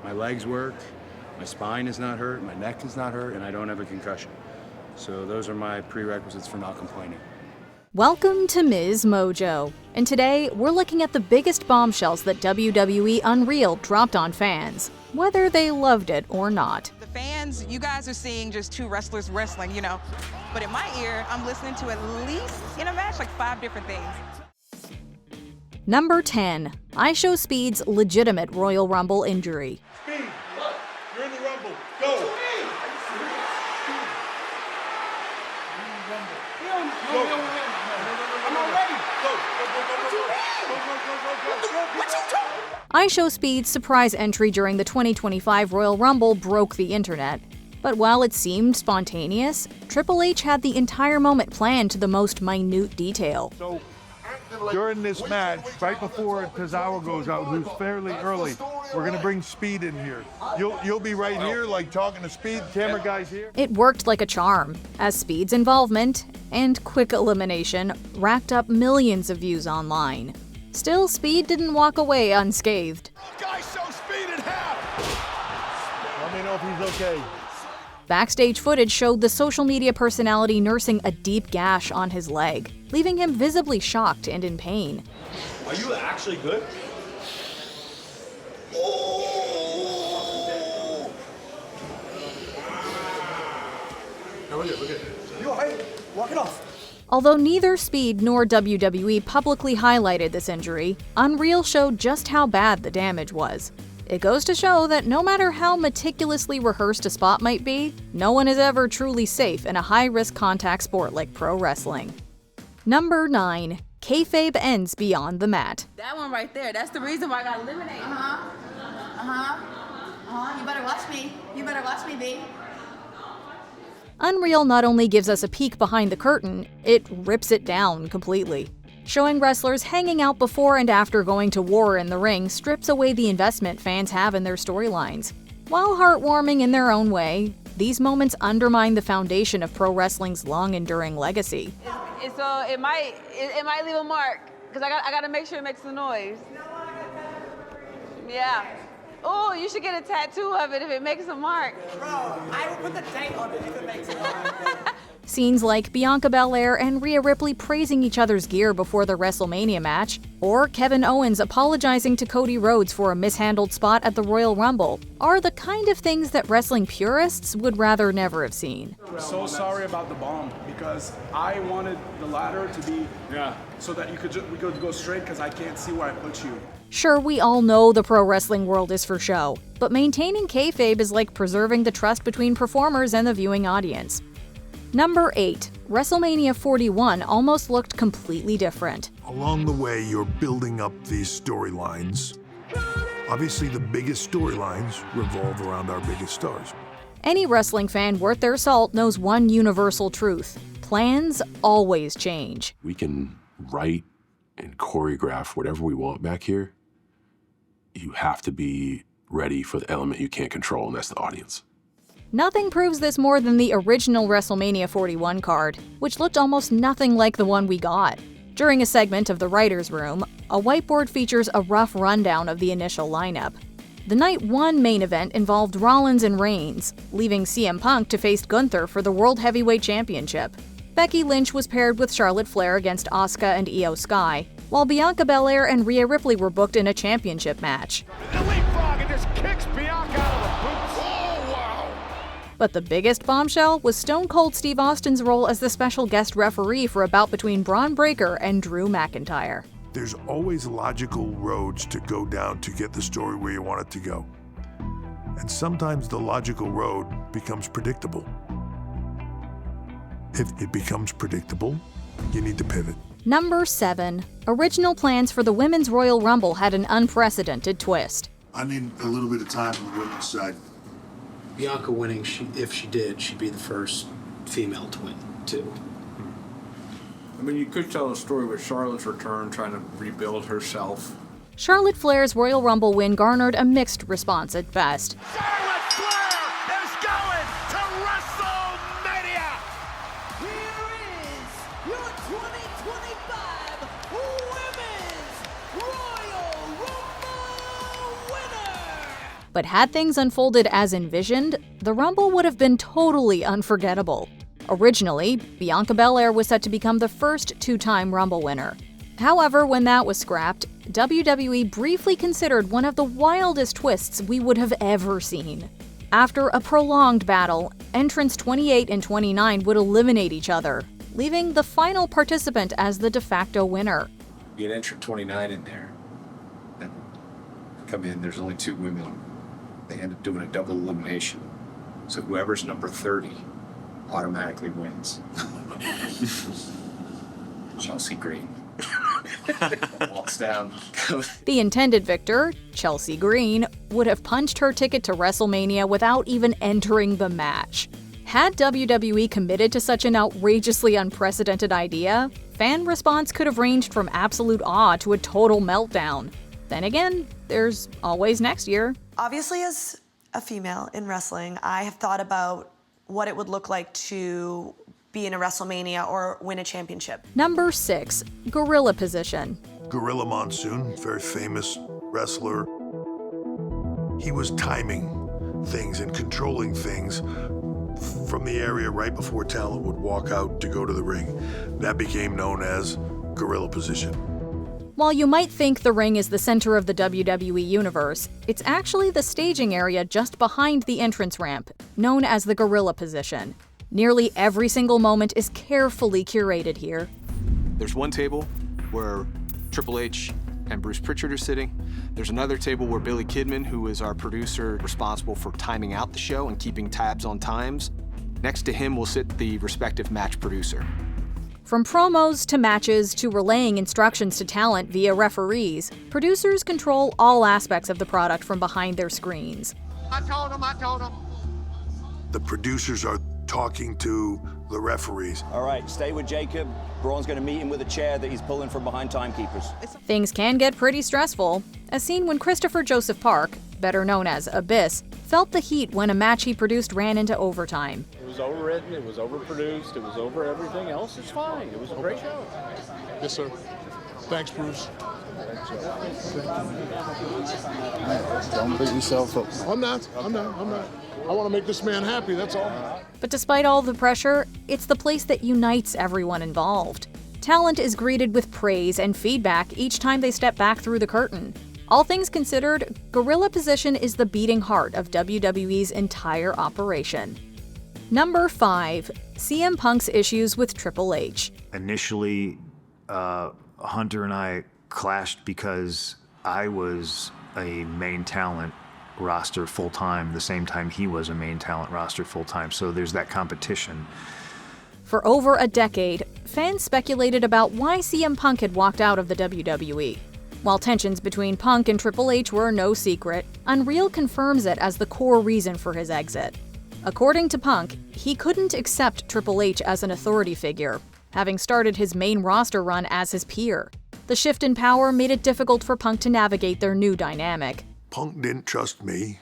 My legs work, my spine is not hurt, my neck is not hurt, and I don't have a concussion. So those are my prerequisites for not complaining. Welcome to MsMojo, and today we're looking at the biggest bombshells that WWE Unreal dropped on fans, whether they loved it or not. The fans, you guys are seeing just two wrestlers wrestling, you know, but in my ear, I'm listening to at least, in a match, like 5 different things. Number 10. iShowSpeed's legitimate Royal Rumble injury. Speed, look, you're in the Rumble, go! iShowSpeed's surprise entry during the 2025 Royal Rumble broke the internet. But while it seemed spontaneous, Triple H had the entire moment planned to the most minute detail. So, during this match, right before Tozawa goes out, who's fairly early, we're gonna bring Speed in here. You'll be right here, like talking to Speed, camera guy's here. It worked like a charm, as Speed's involvement and quick elimination racked up millions of views online. Still, Speed didn't walk away unscathed. Guys, show Speed in half! Let me know if he's okay. Backstage footage showed the social media personality nursing a deep gash on his leg, leaving him visibly shocked and in pain. Are you actually good? No, we're good. You all right? Walk it off. Although neither Speed nor WWE publicly highlighted this injury, Unreal showed just how bad the damage was. It goes to show that no matter how meticulously rehearsed a spot might be, no one is ever truly safe in a high-risk contact sport like pro wrestling. Number 9. Kayfabe ends beyond the mat. That one right there, that's the reason why I got eliminated. You better watch me. You better watch me, B. Unreal not only gives us a peek behind the curtain, it rips it down completely. Showing wrestlers hanging out before and after going to war in the ring strips away the investment fans have in their storylines. While heartwarming in their own way, these moments undermine the foundation of pro wrestling's long-enduring legacy. So it might leave a mark, because I gotta make sure it makes the noise. Yeah. Oh, you should get a tattoo of it if it makes a mark. Bro, I will put the date on it if it makes a mark. Scenes like Bianca Belair and Rhea Ripley praising each other's gear before the WrestleMania match, or Kevin Owens apologizing to Cody Rhodes for a mishandled spot at the Royal Rumble, are the kind of things that wrestling purists would rather never have seen. I'm so sorry about the bomb, because I wanted the ladder to be so that we could go straight, because I can't see where I put you. Sure, we all know the pro wrestling world is for show, but maintaining kayfabe is like preserving the trust between performers and the viewing audience. Number 8. WrestleMania 41 almost looked completely different. Along the way, you're building up these storylines. Obviously, the biggest storylines revolve around our biggest stars. Any wrestling fan worth their salt knows one universal truth: plans always change. We can write and choreograph whatever we want back here. You have to be ready for the element you can't control, and that's the audience. Nothing proves this more than the original WrestleMania 41 card, which looked almost nothing like the one we got. During a segment of the writer's room, a whiteboard features a rough rundown of the initial lineup. The Night 1 main event involved Rollins and Reigns, leaving CM Punk to face Gunther for the World Heavyweight Championship. Becky Lynch was paired with Charlotte Flair against Asuka and Io Sky, while Bianca Belair and Rhea Ripley were booked in a championship match. But the biggest bombshell was Stone Cold Steve Austin's role as the special guest referee for a bout between Braun Breaker and Drew McIntyre. There's always logical roads to go down to get the story where you want it to go. And sometimes the logical road becomes predictable. If it becomes predictable, you need to pivot. Number 7. Original plans for the Women's Royal Rumble had an unprecedented twist. I need a little bit of time on the women's side. Bianca winning, if she did, she'd be the first female to win, too. I mean, you could tell a story with Charlotte's return, trying to rebuild herself. Charlotte Flair's Royal Rumble win garnered a mixed response at best. Charlotte Flair is going to WrestleMania! Here is your 2025 Women's Royal Rumble winner! But had things unfolded as envisioned, the Rumble would have been totally unforgettable. Originally, Bianca Belair was set to become the first two-time Rumble winner. However, when that was scrapped, WWE briefly considered one of the wildest twists we would have ever seen. After a prolonged battle, entrants 28 and 29 would eliminate each other, leaving the final participant as the de facto winner. You get entrant 29 in there, and come in, there's only 2 women. They end up doing a double elimination. So whoever's number 30 automatically wins. Chelsea Green. Walks down. The intended victor, Chelsea Green, would have punched her ticket to WrestleMania without even entering the match. Had WWE committed to such an outrageously unprecedented idea, fan response could have ranged from absolute awe to a total meltdown. Then again, there's always next year. Obviously, as a female in wrestling, I have thought about what it would look like to be in a WrestleMania or win a championship. Number 6, gorilla position. Gorilla Monsoon, very famous wrestler. He was timing things and controlling things from the area right before talent would walk out to go to the ring. That became known as gorilla position. While you might think the ring is the center of the WWE universe, it's actually the staging area just behind the entrance ramp, known as the gorilla position. Nearly every single moment is carefully curated here. There's one table where Triple H and Bruce Pritchard are sitting. There's another table where Billy Kidman, who is our producer responsible for timing out the show and keeping tabs on times. Next to him will sit the respective match producer. From promos to matches to relaying instructions to talent via referees, producers control all aspects of the product from behind their screens. I told him. The producers are talking to the referees. All right, stay with Jacob. Braun's going to meet him with a chair that he's pulling from behind timekeepers. Things can get pretty stressful, as seen when Christopher Joseph Park, better known as Abyss, felt the heat when a match he produced ran into overtime. It was overwritten, it was overproduced, it was over everything else. It's fine. It was a great show. Yes, sir. Thanks, Bruce. Don't beat yourself up. I'm not. I want to make this man happy, that's all. But despite all the pressure, it's the place that unites everyone involved. Talent is greeted with praise and feedback each time they step back through the curtain. All things considered, gorilla position is the beating heart of WWE's entire operation. Number 5, CM Punk's issues with Triple H. Initially, Hunter and I clashed because I was a main talent roster full-time the same time he was a main talent roster full-time, so there's that competition. For over a decade, fans speculated about why CM Punk had walked out of the WWE. While tensions between Punk and Triple H were no secret, Unreal confirms it as the core reason for his exit. According to Punk, he couldn't accept Triple H as an authority figure, having started his main roster run as his peer. The shift in power made it difficult for Punk to navigate their new dynamic. Punk didn't trust me,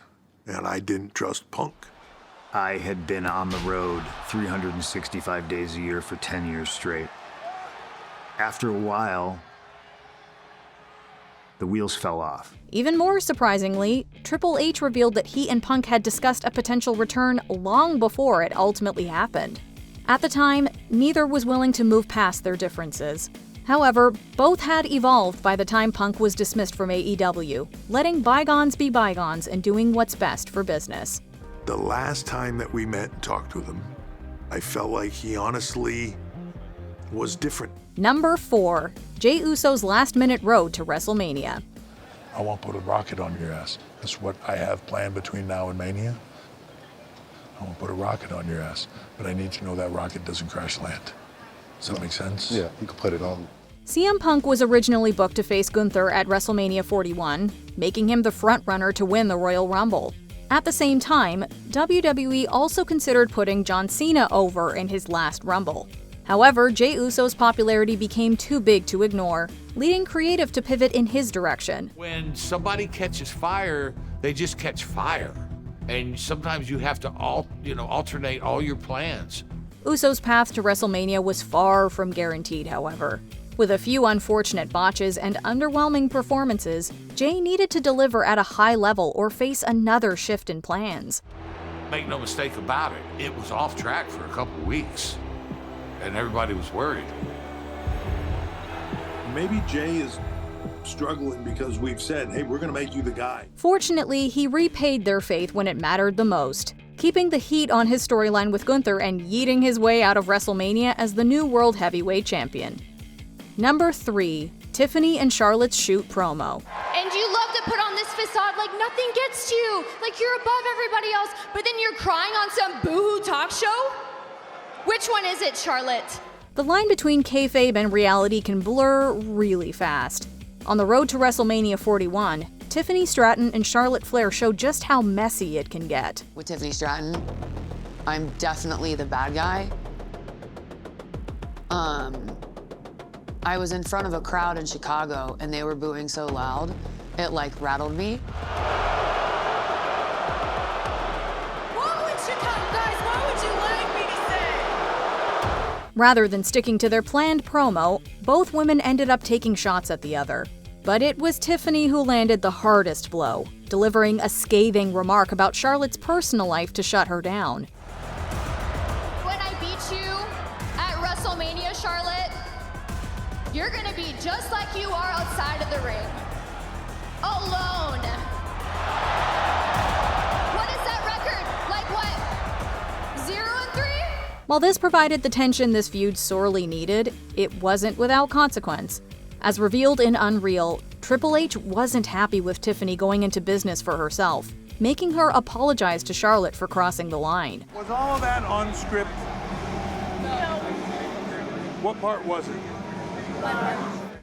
and I didn't trust Punk. I had been on the road 365 days a year for 10 years straight. After a while, the wheels fell off. Even more surprisingly, Triple H revealed that he and Punk had discussed a potential return long before it ultimately happened. At the time, neither was willing to move past their differences. However, both had evolved by the time Punk was dismissed from AEW, letting bygones be bygones and doing what's best for business. The last time that we met and talked with him, I felt like he honestly was different. Number 4, Jey Uso's last-minute road to WrestleMania. I won't put a rocket on your ass. That's what I have planned between now and Mania. I won't put a rocket on your ass, but I need to know that rocket doesn't crash land. Does that make sense? Yeah, you can put it on. CM Punk was originally booked to face Gunther at WrestleMania 41, making him the frontrunner to win the Royal Rumble. At the same time, WWE also considered putting John Cena over in his last Rumble. However, Jey Uso's popularity became too big to ignore, leading creative to pivot in his direction. When somebody catches fire, they just catch fire. And sometimes you have to alternate all your plans. Uso's path to WrestleMania was far from guaranteed, however. With a few unfortunate botches and underwhelming performances, Jay needed to deliver at a high level or face another shift in plans. Make no mistake about it, it was off track for a couple weeks, and everybody was worried. Maybe Jay is struggling because we've said, hey, we're going to make you the guy. Fortunately, he repaid their faith when it mattered the most, keeping the heat on his storyline with Gunther and yeeting his way out of WrestleMania as the new World Heavyweight Champion. Number 3, Tiffany and Charlotte's shoot promo. And you love to put on this facade like nothing gets to you, like you're above everybody else, but then you're crying on some boohoo talk show? Which one is it, Charlotte? The line between kayfabe and reality can blur really fast. On the road to WrestleMania 41, Tiffany Stratton and Charlotte Flair show just how messy it can get. With Tiffany Stratton, I'm definitely the bad guy. I was in front of a crowd in Chicago and they were booing so loud, it like rattled me. What would Chicago, guys, what would you like me to say? Rather than sticking to their planned promo, both women ended up taking shots at the other. But it was Tiffany who landed the hardest blow, delivering a scathing remark about Charlotte's personal life to shut her down. When I beat you at WrestleMania, Charlotte, you're gonna be just like you are outside of the ring. Alone. What is that record? Like what? 0-3? While this provided the tension this feud sorely needed, it wasn't without consequence. As revealed in Unreal, Triple H wasn't happy with Tiffany going into business for herself, making her apologize to Charlotte for crossing the line. Was all of that on script? No. What part was it?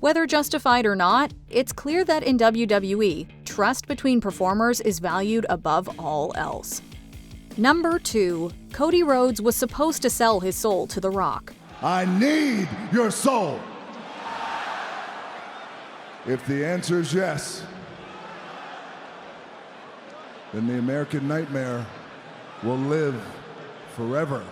Whether justified or not, it's clear that in WWE, trust between performers is valued above all else. Number 2, Cody Rhodes was supposed to sell his soul to The Rock. I need your soul. If the answer is yes, then the American Nightmare will live forever.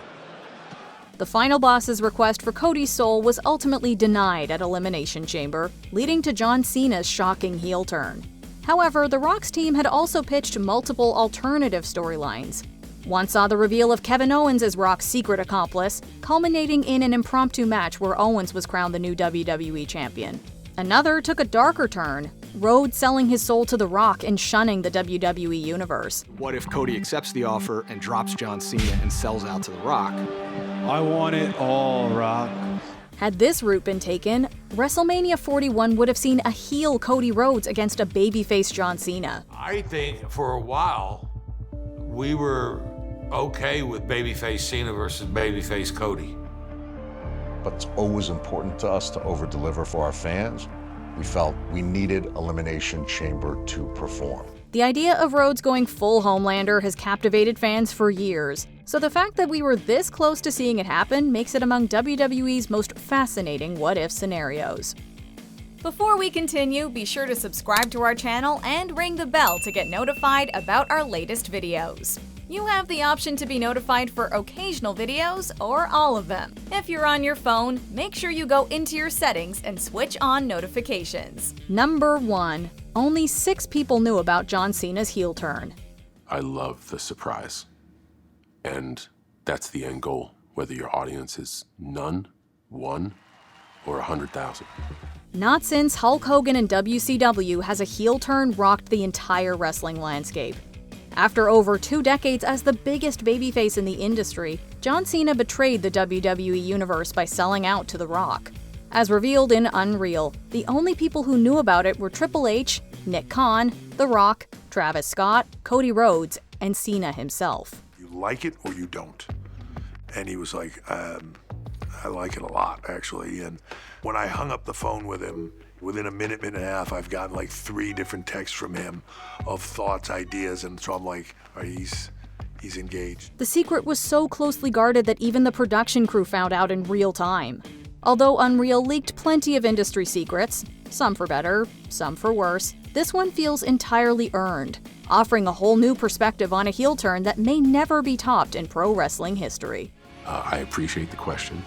The final boss's request for Cody's soul was ultimately denied at Elimination Chamber, leading to John Cena's shocking heel turn. However, The Rock's team had also pitched multiple alternative storylines. One saw the reveal of Kevin Owens as Rock's secret accomplice, culminating in an impromptu match where Owens was crowned the new WWE champion. Another took a darker turn, Rhodes selling his soul to The Rock and shunning the WWE universe. What if Cody accepts the offer and drops John Cena and sells out to The Rock? I want it all, Rock. Had this route been taken, WrestleMania 41 would have seen a heel Cody Rhodes against a babyface John Cena. I think for a while, we were okay with babyface Cena versus babyface Cody. But it's always important to us to over-deliver for our fans. We felt we needed Elimination Chamber to perform. The idea of Rhodes going full Homelander has captivated fans for years, so the fact that we were this close to seeing it happen makes it among WWE's most fascinating what-if scenarios. Before we continue, be sure to subscribe to our channel and ring the bell to get notified about our latest videos. You have the option to be notified for occasional videos or all of them. If you're on your phone, make sure you go into your settings and switch on notifications. Number 1. Only 6 people knew about John Cena's heel turn. I love the surprise. And that's the end goal, whether your audience is none, 1, or 100,000. Not since Hulk Hogan in WCW has a heel turn rocked the entire wrestling landscape. After over 2 decades as the biggest babyface in the industry, John Cena betrayed the WWE Universe by selling out to The Rock. As revealed in Unreal, the only people who knew about it were Triple H, Nick Khan, The Rock, Travis Scott, Cody Rhodes, and Cena himself. You like it or you don't. And he was like, I like it a lot, actually. And when I hung up the phone with him, within a minute and a half, I've gotten like 3 different texts from him of thoughts, ideas, and so I'm like, he's engaged. The secret was so closely guarded that even the production crew found out in real time. Although Unreal leaked plenty of industry secrets, some for better, some for worse, this one feels entirely earned, offering a whole new perspective on a heel turn that may never be topped in pro wrestling history. I appreciate the question,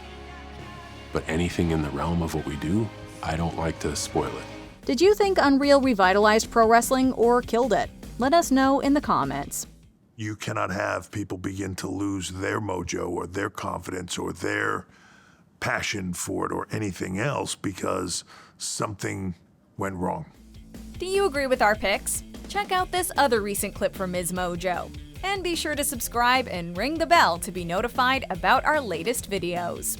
but anything in the realm of what we do, I don't like to spoil it. Did you think Unreal revitalized pro wrestling or killed it? Let us know in the comments. You cannot have people begin to lose their mojo or their confidence or their passion for it or anything else because something went wrong. Do you agree with our picks? Check out this other recent clip from MsMojo. And be sure to subscribe and ring the bell to be notified about our latest videos.